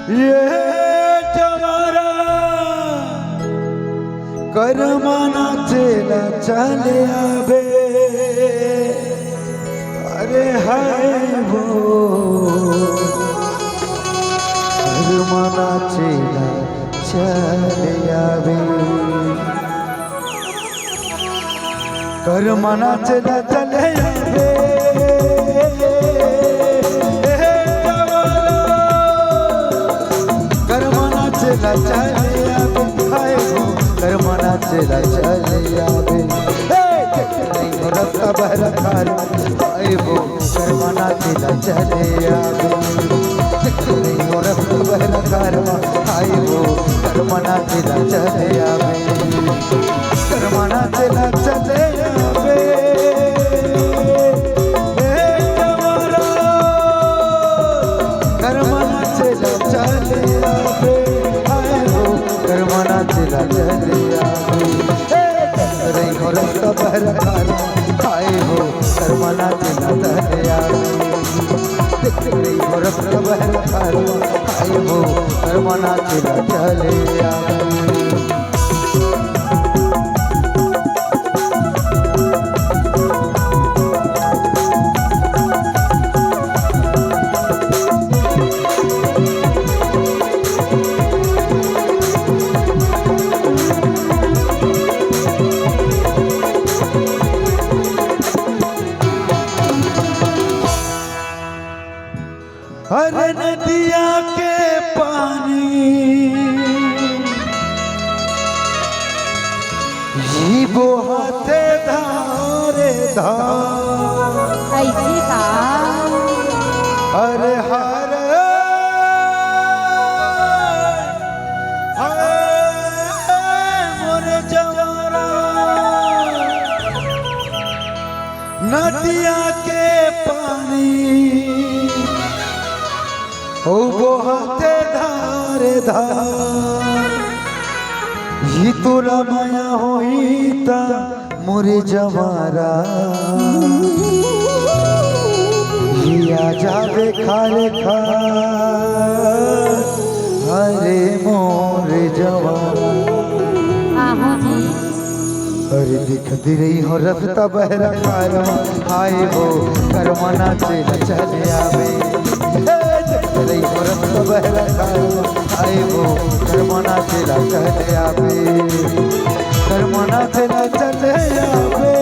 ये जवारा कर्मना चेला चले आवे अरे हाय वो कर्मना चेला चले आवे कर्मना चेला चले आवे चला चले आवे हाय वो कर्मना चला चले आवे नहीं रस्ता बहरा खार हाय वो कर्मना चला चले आवे नहीं रस्ता बहरा खार हाय वो कर्मना चला चले आवे कर्मना चला चले आवे कर्मना चला चले आवे कर्मना चला चले आवे रही हो रस्ता बहरा खारा हाय हो कर्मना चला चले आवे रही हो रस्ता बहरा खारा हाय हो कर्मना चला चले आवे हर नदिया के पानी ये बहाते धारे धार ऐसे का अरे हर मोरे जवारा नदिया के पानी ओ बहाते धारे धार ये तोरा माया होईता मोरे जवारा ये आ जावे खाले खा हरे मोरे जवारा अरे दिखती रही हो रफ्ता बहरा कारवा आए हो कर्मना चला चले आवे रही हो रफ्ता बहरा कारवा आए हो कर्मना चला चले आवे कर्मना चला चले आवे